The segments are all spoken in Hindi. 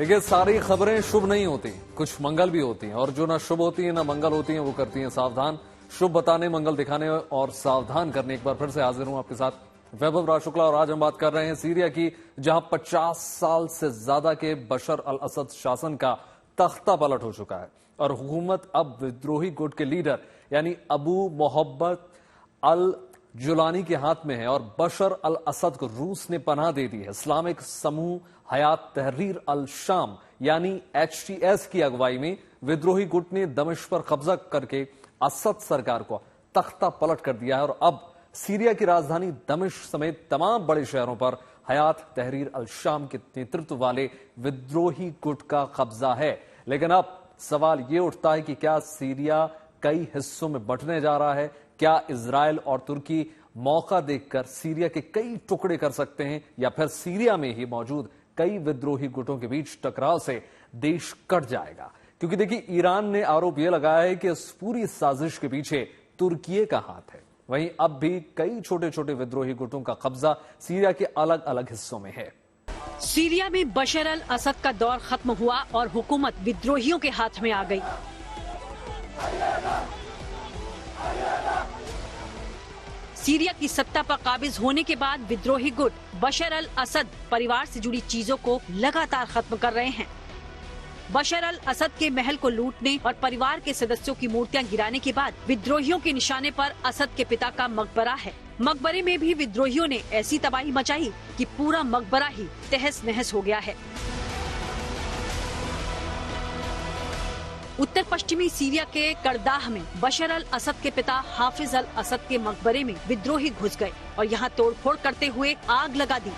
देखिए, सारी खबरें शुभ नहीं होती, कुछ मंगल भी होती हैं, और जो ना शुभ होती है ना मंगल होती हैं वो करती हैं सावधान। शुभ बताने, मंगल दिखाने और सावधान करने एक बार फिर से हाजिर हूं आपके साथ वैभव राज शुक्ला। और आज हम बात कर रहे हैं सीरिया की, जहां 50 साल से ज्यादा के बशर अल असद शासन का तख्ता पलट हो चुका है और हुकूमत अब विद्रोही गुट के लीडर यानी अबू मोहब्बत अल जुलानी के हाथ में है और बशर अल असद को रूस ने पनाह दे दी है। इस्लामिक समूह हयात तहरीर अल शाम यानी HTS की अगुवाई में विद्रोही गुट ने दमिश्क पर कब्जा करके असद सरकार को तख्ता पलट कर दिया है और अब सीरिया की राजधानी दमिश्क समेत तमाम बड़े शहरों पर हयात तहरीर अल शाम के नेतृत्व वाले विद्रोही गुट का कब्जा है। लेकिन अब सवाल यह उठता है कि क्या सीरिया कई हिस्सों में बंटने जा रहा है? क्या इजराइल और तुर्की मौका देखकर सीरिया के कई टुकड़े कर सकते हैं, या फिर सीरिया में ही मौजूद कई विद्रोही गुटों के बीच टकराव से देश कट जाएगा? क्योंकि देखिए, ईरान ने आरोप यह लगाया है कि इस पूरी साजिश के पीछे तुर्की का हाथ है। वहीं अब भी कई छोटे छोटे विद्रोही गुटों का कब्जा सीरिया के अलग अलग हिस्सों में है। सीरिया में बशर अल असद का दौर खत्म हुआ और हुकूमत विद्रोहियों के हाथ में आ गई। सीरिया की सत्ता पर काबिज होने के बाद विद्रोही गुट बशर अल असद परिवार से जुड़ी चीजों को लगातार खत्म कर रहे हैं। बशर अल असद के महल को लूटने और परिवार के सदस्यों की मूर्तियां गिराने के बाद विद्रोहियों के निशाने पर असद के पिता का मकबरा है। मकबरे में भी विद्रोहियों ने ऐसी तबाही मचाई कि पूरा मकबरा ही तहस नहस हो गया है। उत्तर पश्चिमी सीरिया के करदाह में बशर अल असद के पिता हाफिज अल असद के मकबरे में विद्रोही घुस गए और यहां तोड़फोड़ करते हुए आग लगा दी।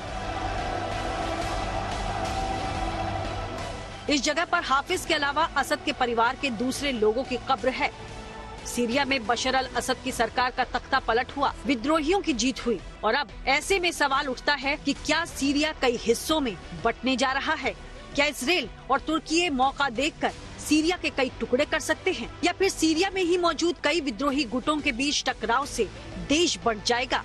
इस जगह पर हाफिज के अलावा असद के परिवार के दूसरे लोगों की कब्र है। सीरिया में बशर अल असद की सरकार का तख्ता पलट हुआ, विद्रोहियों की जीत हुई और अब ऐसे में सवाल उठता है कि क्या सीरिया कई हिस्सों में बंटने जा रहा है? क्या इजराइल और तुर्की मौका देखकर सीरिया के कई टुकड़े कर सकते हैं, या फिर सीरिया में ही मौजूद कई विद्रोही गुटों के बीच टकराव से देश बंट जाएगा?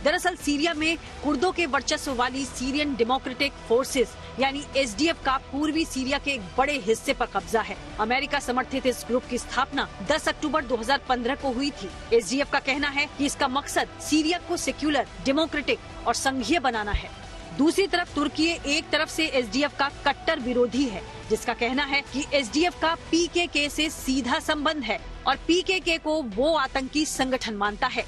दरअसल सीरिया में कुर्दों के वर्चस्व वाली सीरियन डेमोक्रेटिक फोर्सेस यानी SDF का पूर्वी सीरिया के एक बड़े हिस्से पर कब्जा है। अमेरिका समर्थित इस ग्रुप की स्थापना 10 अक्टूबर 2015 को हुई थी। SDF का कहना है कि इसका मकसद सीरिया को सेक्युलर, डेमोक्रेटिक और संघीय बनाना है। दूसरी तरफ तुर्की एक तरफ से SDF का कट्टर विरोधी है, जिसका कहना है कि SDF का PKK से सीधा संबंध है और PKK को वो आतंकी संगठन मानता है।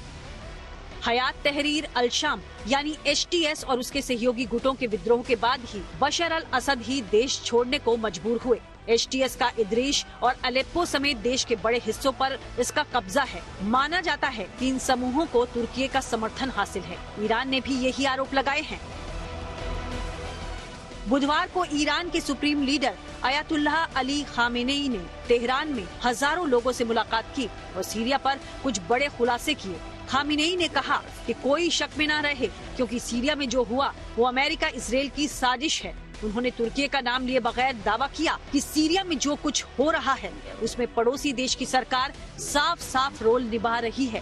हयात तहरीर अल शाम यानी HTS और उसके सहयोगी गुटों के विद्रोह के बाद ही बशर अल असद ही देश छोड़ने को मजबूर हुए। HTS का इदरीश और अलेप्पो समेत देश के बड़े हिस्सों पर इसका कब्जा है। माना जाता है कि इन समूहों को तुर्की का समर्थन हासिल है। ईरान ने भी यही आरोप लगाए हैं। बुधवार को ईरान के supreme leader Ayatollah Ali Khamenei ने तेहरान में हजारों लोगों से मुलाकात की और सीरिया पर कुछ बड़े खुलासे किए। खामेनेई ने कहा कि कोई शक में न रहे, क्योंकि सीरिया में जो हुआ वो अमेरिका इजराइल की साजिश है। उन्होंने तुर्की का नाम लिए बगैर दावा किया कि सीरिया में जो कुछ हो रहा है उसमें पड़ोसी देश की सरकार साफ साफ रोल निभा रही है।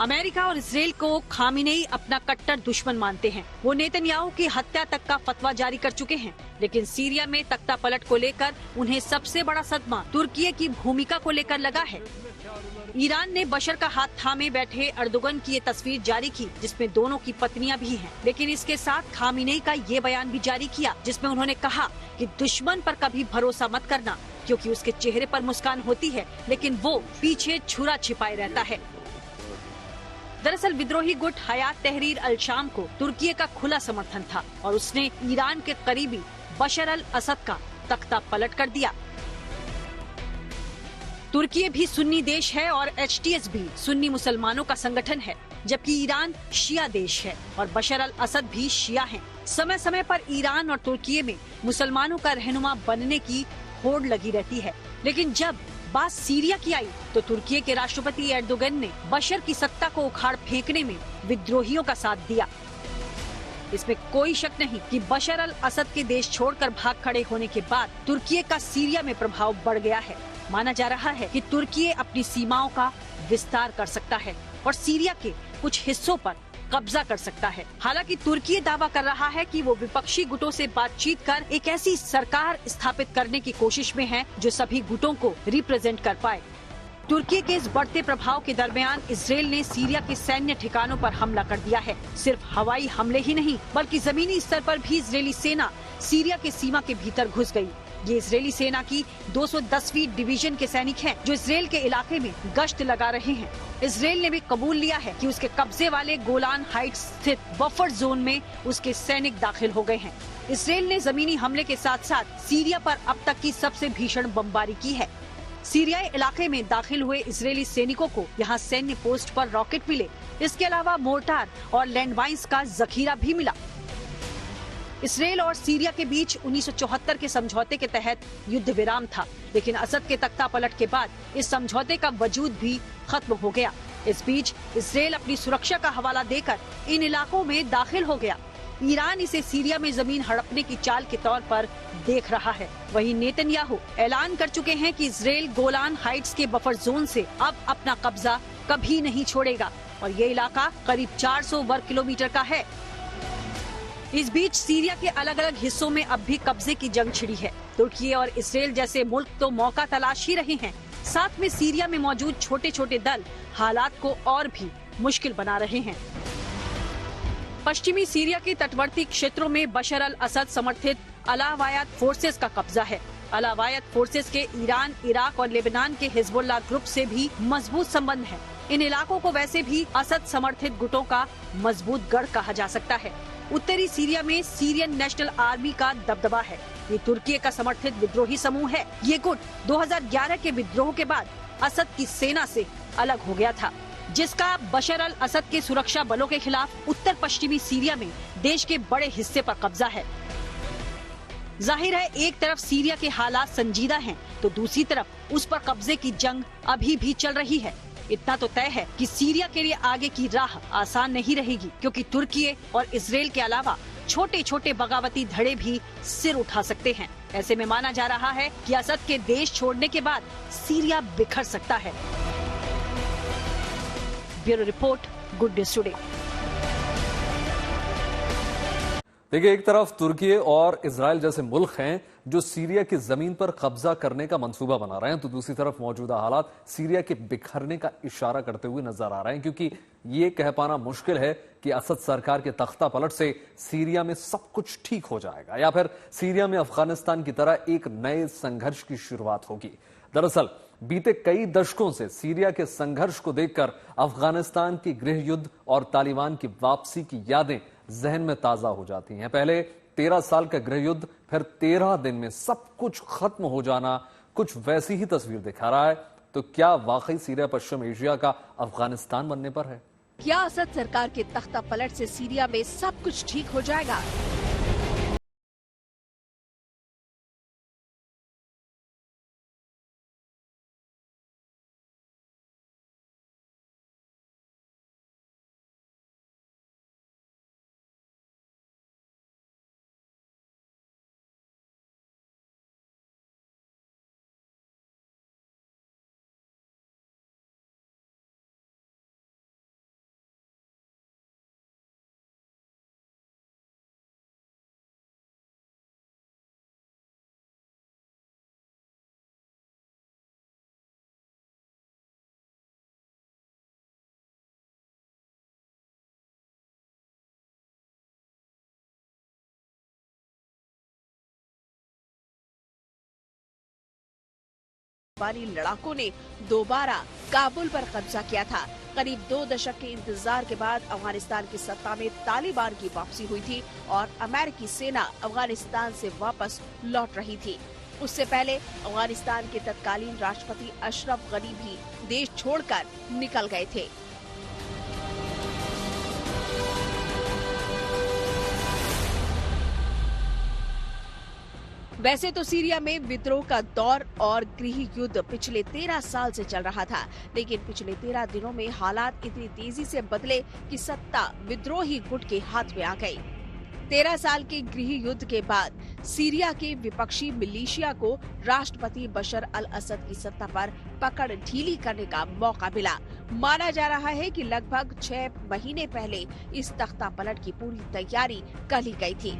अमेरिका और इजराइल को खामेनेई अपना कट्टर दुश्मन मानते हैं। वो नेतन्याहू की हत्या तक का फतवा जारी कर चुके हैं, लेकिन सीरिया में तख्ता पलट को लेकर उन्हें सबसे बड़ा सदमा तुर्की की भूमिका को लेकर लगा है। ईरान ने बशर का हाथ थामे बैठे अर्दोगन की ये तस्वीर जारी की, जिसमें दोनों की पत्नियां भी हैं। लेकिन इसके साथ खामेनेई का ये बयान भी जारी किया, जिसमें उन्होंने कहा कि दुश्मन पर कभी भरोसा मत करना, क्योंकि उसके चेहरे पर मुस्कान होती है लेकिन वो पीछे छुरा छिपाए रहता है। दरअसल विद्रोही गुट हयात तहरीर अल शाम को तुर्की का खुला समर्थन था और उसने ईरान के करीबी बशर अल असद का तख्ता पलट कर दिया। तुर्की भी सुन्नी देश है और HTS भी सुन्नी मुसलमानों का संगठन है, जबकि ईरान शिया देश है और बशर अल असद भी शिया हैं। समय समय पर ईरान और तुर्की में मुसलमानों का रहनुमा बनने की होड़ लगी रहती है, लेकिन जब बात सीरिया की आई तो तुर्की के राष्ट्रपति एर्दोगन ने बशर की सत्ता को उखाड़ फेंकने में विद्रोहियों का साथ दिया। इसमें कोई शक नहीं कि बशर अल असद के देश छोड़कर भाग खड़े होने के बाद तुर्की का सीरिया में प्रभाव बढ़ गया है। माना जा रहा है कि तुर्की अपनी सीमाओं का विस्तार कर सकता है और सीरिया के कुछ हिस्सों पर कब्जा कर सकता है। हालांकि तुर्की दावा कर रहा है कि वो विपक्षी गुटों से बातचीत कर एक ऐसी सरकार स्थापित करने की कोशिश में है जो सभी गुटों को रिप्रेजेंट कर पाए। तुर्की के इस बढ़ते प्रभाव के दरमियान इजरायल ने सीरिया के सैन्य ठिकानों पर हमला कर दिया है। सिर्फ हवाई हमले ही नहीं बल्कि जमीनी स्तर पर भी इजरायली सेना सीरिया के सीमा के भीतर घुस गई। ये इजरायली सेना की 210वीं डिवीजन के सैनिक हैं जो इजरायल के इलाके में गश्त लगा रहे हैं। इजरायल ने भी कबूल लिया है कि उसके कब्जे वाले गोलान हाइट्स स्थित बफर जोन में उसके सैनिक दाखिल हो गए हैं। इजरायल ने जमीनी हमले के साथ साथ सीरिया पर अब तक की सबसे भीषण बमबारी की है। सीरियाई इलाके में दाखिल हुए इजरायली सैनिकों को यहाँ सैन्य पोस्ट पर रॉकेट मिले। इसके अलावा मोर्टार और लैंडमाइंस का जखीरा भी मिला। इजरायल और सीरिया के बीच 1974 के समझौते के तहत युद्ध विराम था, लेकिन असद के तख्ता पलट के बाद इस समझौते का वजूद भी खत्म हो गया। इस बीच इजरायल अपनी सुरक्षा का हवाला देकर इन इलाकों में दाखिल हो गया। ईरान इसे सीरिया में जमीन हड़पने की चाल के तौर पर देख रहा है। वहीं नेतन्याहू ऐलान कर चुके हैं कि इजरायल गोलान हाइट्स के बफर जोन से अब अपना कब्जा कभी नहीं छोड़ेगा और ये इलाका करीब 400 वर्ग किलोमीटर का है। इस बीच सीरिया के अलग अलग हिस्सों में अब भी कब्जे की जंग छिड़ी है। तुर्की और इजरायल जैसे मुल्क तो मौका तलाश ही रहे हैं, साथ में सीरिया में मौजूद छोटे छोटे दल हालात को और भी मुश्किल बना रहे हैं। पश्चिमी सीरिया के तटवर्ती क्षेत्रों में बशर अल असद समर्थित अलावायत फोर्सेस का कब्जा है। अलावायत फोर्सेस के ईरान, इराक और लेबनान के हिजबुल्लाह ग्रुप से भी मजबूत संबंध है। इन इलाकों को वैसे भी असद समर्थित गुटों का मजबूत गढ़ कहा जा सकता है। उत्तरी सीरिया में सीरियन नेशनल आर्मी का दबदबा है। ये तुर्की का समर्थित विद्रोही समूह है। ये गुट 2011 के विद्रोह के बाद असद की सेना से अलग हो गया था, जिसका बशर अल असद के सुरक्षा बलों के खिलाफ उत्तर पश्चिमी सीरिया में देश के बड़े हिस्से पर कब्जा है। जाहिर है एक तरफ सीरिया के हालात संजीदा हैं, तो दूसरी तरफ उस पर कब्जे की जंग अभी भी चल रही है। इतना तो तय है कि सीरिया के लिए आगे की राह आसान नहीं रहेगी, क्योंकि तुर्की और इजरायल के अलावा छोटे छोटे बगावती धड़े भी सिर उठा सकते हैं। ऐसे में माना जा रहा है कि असद के देश छोड़ने के बाद सीरिया बिखर सकता है। Bureau report, good news today. देखिए, एक तरफ तुर्की और इजराइल जैसे मुल्क हैं जो सीरिया की जमीन पर कब्जा करने का मंसूबा बना रहे हैं, तो दूसरी तरफ मौजूदा हालात सीरिया के बिखरने का इशारा करते हुए नजर आ रहे हैं, क्योंकि ये कह पाना मुश्किल है कि असद सरकार के तख्ता पलट से सीरिया में सब कुछ ठीक हो जाएगा या फिर सीरिया में अफगानिस्तान की तरह एक नए संघर्ष की शुरुआत होगी। दरअसल बीते कई दशकों से सीरिया के संघर्ष को देखकर अफगानिस्तान की गृह युद्ध और तालिबान की वापसी की यादें जहन में ताजा हो जाती हैं। पहले 13 साल का गृह युद्ध, फिर 13 दिन में सब कुछ खत्म हो जाना कुछ वैसी ही तस्वीर दिखा रहा है। तो क्या वाकई सीरिया पश्चिम एशिया का अफगानिस्तान बनने पर है? क्या असद सरकार के तख्ता पलट से सीरिया में सब कुछ ठीक हो जाएगा? वाली लड़ाकों ने दोबारा काबुल पर कब्जा किया था। करीब 2 दशक के इंतजार के बाद अफगानिस्तान की सत्ता में तालिबान की वापसी हुई थी और अमेरिकी सेना अफगानिस्तान से वापस लौट रही थी। उससे पहले अफगानिस्तान के तत्कालीन राष्ट्रपति अशरफ गनी भी देश छोड़कर निकल गए थे। वैसे तो सीरिया में विद्रोह का दौर और गृह युद्ध पिछले 13 साल से चल रहा था, लेकिन पिछले 13 दिनों में हालात इतनी तेजी से बदले कि सत्ता विद्रोही गुट के हाथ में आ गई। 13 साल के गृह युद्ध के बाद सीरिया के विपक्षी मिलिशिया को राष्ट्रपति बशर अल असद की सत्ता पर पकड़ ढीली करने का मौका मिला। माना जा रहा है कि लगभग 6 महीने पहले इस तख्ता पलट की पूरी तैयारी कर ली गई थी।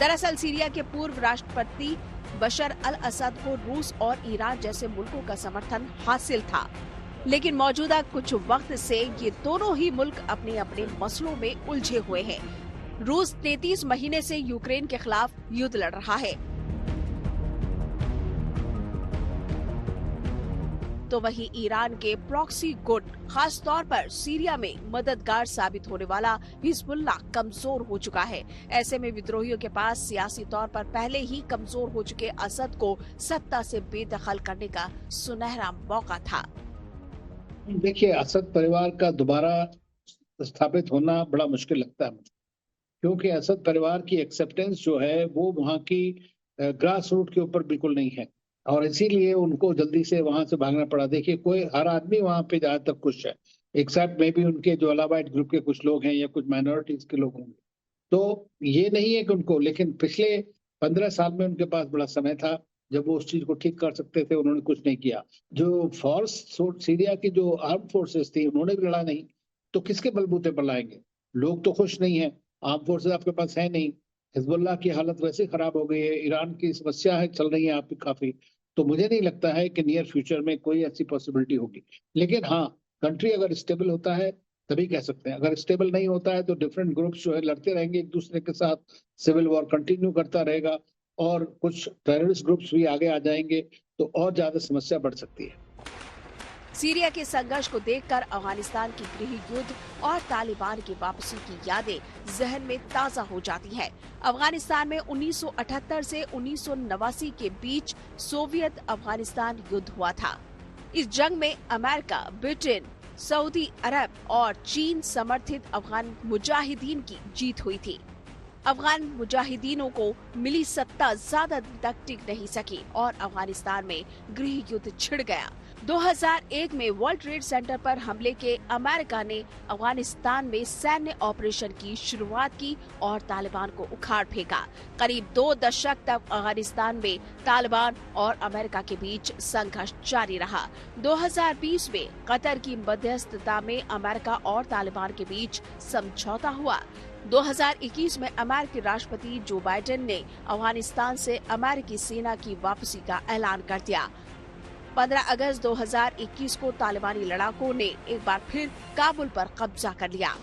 दरअसल सीरिया के पूर्व राष्ट्रपति बशर अल असद को रूस और ईरान जैसे मुल्कों का समर्थन हासिल था, लेकिन मौजूदा कुछ वक्त से ये दोनों ही मुल्क अपने अपने मसलों में उलझे हुए हैं। रूस 33 महीने से यूक्रेन के खिलाफ युद्ध लड़ रहा है, तो वहीं ईरान के प्रॉक्सी गुट, खास तौर पर सीरिया में मददगार साबित होने वाला हिजबुल्लाह कमजोर हो चुका है। ऐसे में विद्रोहियों के पास सियासी तौर पर पहले ही कमजोर हो चुके असद को सत्ता से बेदखल करने का सुनहरा मौका था। देखिए, असद परिवार का दोबारा स्थापित होना बड़ा मुश्किल लगता है मुझे, क्योंकि असद परिवार की एक्सेप्टेंस जो है वो वहाँ की ग्रास रूट के ऊपर बिल्कुल नहीं है, और इसीलिए उनको जल्दी से वहां से भागना पड़ा। देखिए, कोई हर आदमी वहां पे ज्यादातर खुश है, एक्सेप्ट में भी उनके जो अलावाइट ग्रुप के कुछ लोग हैं या कुछ माइनॉरिटीज के लोग होंगे। तो ये नहीं है कि उनको, लेकिन पिछले 15 साल में उनके पास बड़ा समय था जब वो उस चीज को ठीक कर सकते थे, उन्होंने कुछ नहीं किया। जो फोर्स सीरिया की जो आर्म फोर्सेस थी उन्होंने भी लड़ा नहीं, तो किसके बलबूते पर लाएंगे? लोग तो खुश नहीं है, आर्म फोर्सेस आपके पास है नहीं, हिजबुल्लाह की हालत वैसे खराब हो गई है, ईरान की समस्या है चल रही है आपकी काफी। तो मुझे नहीं लगता है कि नियर फ्यूचर में कोई ऐसी पॉसिबिलिटी होगी। लेकिन हाँ, कंट्री अगर स्टेबल होता है तभी कह सकते हैं। अगर स्टेबल नहीं होता है तो डिफरेंट ग्रुप्स जो है लड़ते रहेंगे एक दूसरे के साथ, सिविल वॉर कंटिन्यू करता रहेगा और कुछ टेररिस्ट ग्रुप्स भी आगे आ जाएंगे, तो और ज्यादा समस्या बढ़ सकती है। सीरिया के संघर्ष को देखकर अफगानिस्तान की गृह युद्ध और तालिबान की वापसी की यादें जहन में ताजा हो जाती है। अफगानिस्तान में 1978 से 1989 के बीच सोवियत अफगानिस्तान युद्ध हुआ था। इस जंग में अमेरिका, ब्रिटेन, सऊदी अरब और चीन समर्थित अफगान मुजाहिदीन की जीत हुई थी। अफगान मुजाहिदीनों को मिली सत्ता ज्यादा दिन तक टिक नहीं सकी और अफगानिस्तान में गृह युद्ध छिड़ गया। 2001 में वर्ल्ड ट्रेड सेंटर पर हमले के अमेरिका ने अफगानिस्तान में सैन्य ऑपरेशन की शुरुआत की और तालिबान को उखाड़ फेंका। करीब 2 दशक तक अफगानिस्तान में तालिबान और अमेरिका के बीच संघर्ष जारी रहा। 2020 में कतर की मध्यस्थता में अमेरिका और तालिबान के बीच समझौता हुआ। 2021 में अमेरिकी राष्ट्रपति जो बाइडेन ने अफगानिस्तान से अमेरिकी सेना की वापसी का ऐलान कर दिया। 15 अगस्त 2021 को तालिबानी लड़ाकों ने एक बार फिर काबुल पर कब्जा कर लिया।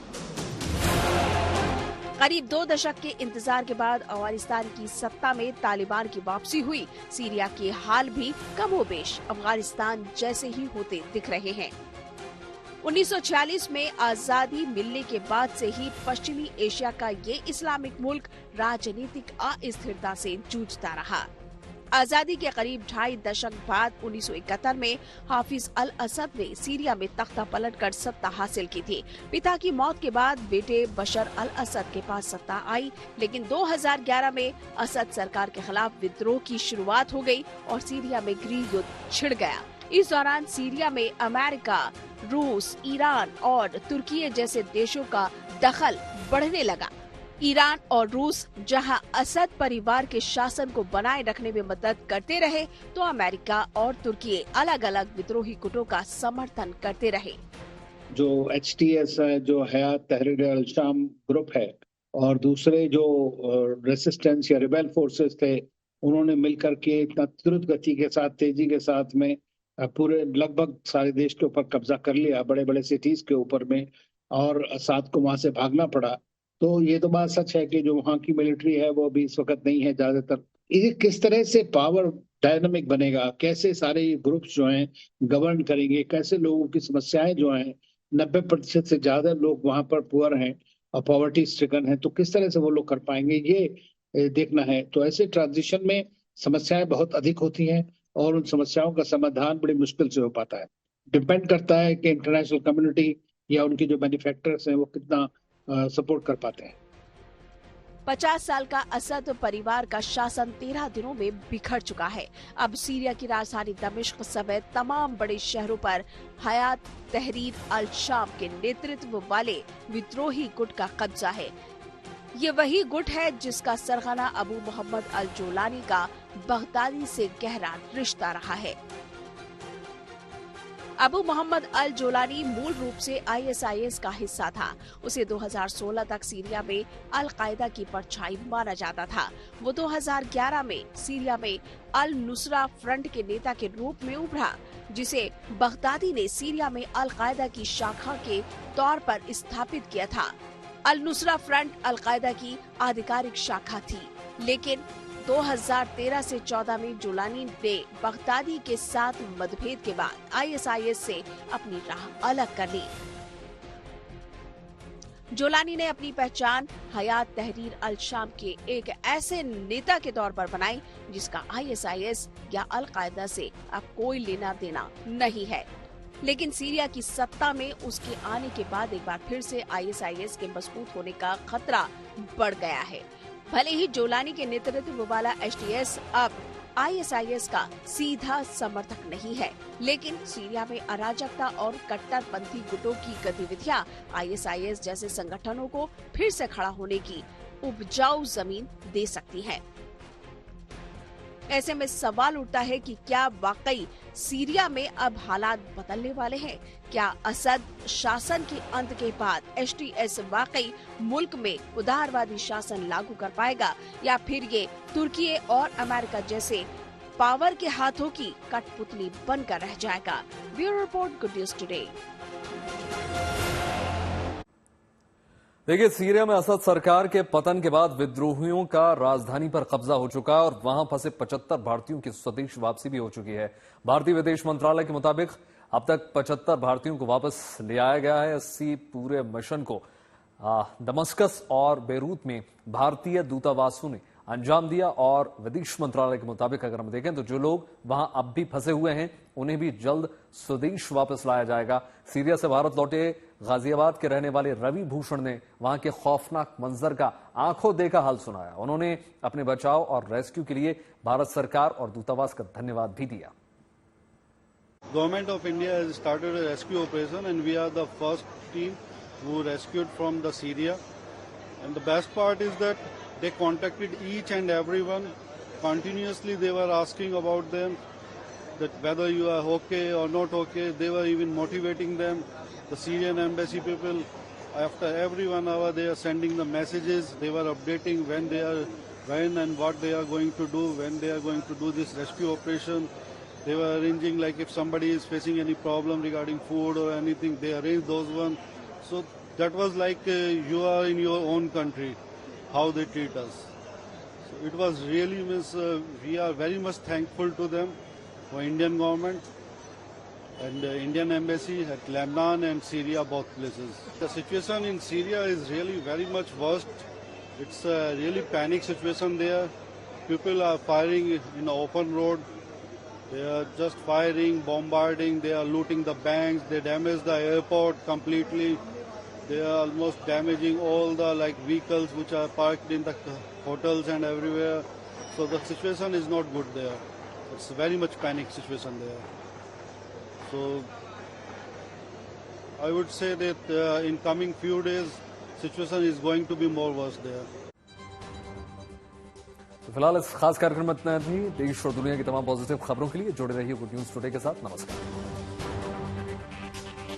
करीब 2 दशक के इंतजार के बाद अफगानिस्तान की सत्ता में तालिबान की वापसी हुई। सीरिया के हाल भी कमोबेश अफगानिस्तान जैसे ही होते दिख रहे हैं। 1946 में आजादी मिलने के बाद से ही पश्चिमी एशिया का ये इस्लामिक मुल्क राजनीतिक अस्थिरता से जूझता रहा। आजादी के करीब 2.5 दशक बाद 1971 में हाफिज अल असद ने सीरिया में तख्ता पलटकर सत्ता हासिल की थी। पिता की मौत के बाद बेटे बशर अल असद के पास सत्ता आई, लेकिन 2011 में असद सरकार के खिलाफ विद्रोह की शुरुआत हो गई और सीरिया में गृह युद्ध छिड़ गया। इस दौरान सीरिया में अमेरिका, रूस, ईरान और तुर्की जैसे देशों का दखल बढ़ने लगा। ईरान और रूस जहां असद परिवार के शासन को बनाए रखने में मदद करते रहे, तो अमेरिका और तुर्की अलग अलग विद्रोही गुटों का समर्थन करते रहे। जो HTS है, जो हयात तहरीर अल शाम ग्रुप है, और दूसरे जो रेसिस्टेंस या रिबेल फोर्सेस थे, उन्होंने मिलकर के इतना द्रुत गति के साथ, तेजी के साथ में पूरे लगभग सारे देश के ऊपर कब्जा कर लिया, बड़े बड़े सिटीज के ऊपर में, और असद को वहां से भागना पड़ा। तो ये तो बात सच है कि जो वहाँ की मिलिट्री है वो अभी इस वक्त नहीं है ज्यादातर। ये किस तरह से पावर डायनामिक बनेगा, कैसे सारे ग्रुप्स जो हैं गवर्न करेंगे, कैसे लोगों की समस्याएं जो हैं, 90% से ज्यादा लोग वहां पर पुअर हैं और पॉवर्टी स्ट्रिकन है, तो किस तरह से वो लोग कर पाएंगे, ये देखना है। तो ऐसे ट्रांजिशन में समस्याएं बहुत अधिक होती हैं और उन समस्याओं का समाधान बड़ी मुश्किल से हो पाता है। डिपेंड करता है कि इंटरनेशनल कम्युनिटी या उनके जो मैन्युफैक्चरर्स हैं वो कितना सपोर्ट कर पाते हैं। 50 साल का असद परिवार का शासन 13 दिनों में बिखर चुका है। अब सीरिया की राजधानी दमिश्क समेत तमाम बड़े शहरों पर हयात तहरीर अल शाम के नेतृत्व वाले विद्रोही गुट का कब्जा है। ये वही गुट है जिसका सरगना अबू मोहम्मद अल जोलानी का बगदादी से गहरा रिश्ता रहा है। अबू मोहम्मद अल जोलानी मूल रूप से ISIS का हिस्सा था। उसे 2016 तक सीरिया में अल कायदा की परछाई माना जाता था। वो 2011 में सीरिया में अल नुसरा फ्रंट के नेता के रूप में उभरा, जिसे बगदादी ने सीरिया में अल कायदा की शाखा के तौर पर स्थापित किया था। अल नुसरा फ्रंट अल कायदा की आधिकारिक शाखा थी, लेकिन 2013 से 14 में जोलानी ने बगदादी के साथ मतभेद के बाद ISIS से अपनी राह अलग कर ली। जोलानी ने अपनी पहचान हयात तहरीर अल शाम के एक ऐसे नेता के तौर पर बनाई जिसका ISIS या अल कायदा से अब कोई लेना देना नहीं है। लेकिन सीरिया की सत्ता में उसके आने के बाद एक बार फिर से ISIS के मजबूत होने का खतरा बढ़ गया है। भले ही जोलानी के नेतृत्व वाला HTS अब ISIS का सीधा समर्थक नहीं है, लेकिन सीरिया में अराजकता और कट्टरपंथी गुटों की गतिविधियां ISIS जैसे संगठनों को फिर से खड़ा होने की उपजाऊ जमीन दे सकती है। ऐसे में सवाल उठता है कि क्या वाकई सीरिया में अब हालात बदलने वाले हैं? क्या असद शासन के अंत के बाद HTS वाकई मुल्क में उदारवादी शासन लागू कर पाएगा, या फिर ये तुर्की और अमेरिका जैसे पावर के हाथों की कठपुतली बनकर रह जाएगा? Bureau report, good news today. देखिए, सीरिया में असद सरकार के पतन के बाद विद्रोहियों का राजधानी पर कब्जा हो चुका है और वहां फंसे 75 भारतीयों की स्वदेश वापसी भी हो चुकी है। भारतीय विदेश मंत्रालय के मुताबिक अब तक 75 भारतीयों को वापस ले आया गया है। इसी पूरे मिशन को दमस्कस और बेरूत में भारतीय दूतावासों ने अंजाम दिया और विदेश मंत्रालय के मुताबिक अगर हम देखें तो जो लोग वहां अब भी फंसे हुए हैं उन्हें भी जल्द स्वदेश वापस लाया जाएगा। सीरिया से भारत लौटे गाजियाबाद के रहने वाले रवि भूषण ने वहां के खौफनाक मंजर का आंखों देखा हाल सुनाया। उन्होंने अपने बचाव और रेस्क्यू के लिए भारत सरकार और दूतावास का धन्यवाद भी दिया। Government of India has started a rescue operation and we are the first team who rescued from the Syria. And the best part is that they contacted each and everyone. Continuously they were asking about them, that whether you are okay or not okay. They were even motivating them. The Syrian embassy people, after every 1 hour they are sending the messages. They were updating when and what they are going to do, when they are going to do this rescue operation. They were arranging, like if somebody is facing any problem regarding food or anything, they arrange those ones. So that was like you are in your own country, how they treat us. So it was really, we are very much thankful to them, for Indian government and Indian embassy at Lebanon and Syria, both places. The situation in Syria is really very much worse. It's a really panic situation there. People are firing in the open road. They are just firing, bombarding, they are looting the banks, they damage the airport completely. They are almost damaging all the vehicles which are parked in the hotels and everywhere. So the situation is not good there. It's very much panic situation there. So I would say that in coming few days, situation is going to be more worse there. तो फिलहाल इस खास कार्यक्रम में इतना ही। देश और दुनिया की तमाम पॉजिटिव खबरों के लिए जुड़े रहिए गुड न्यूज टुडे के साथ। नमस्कार।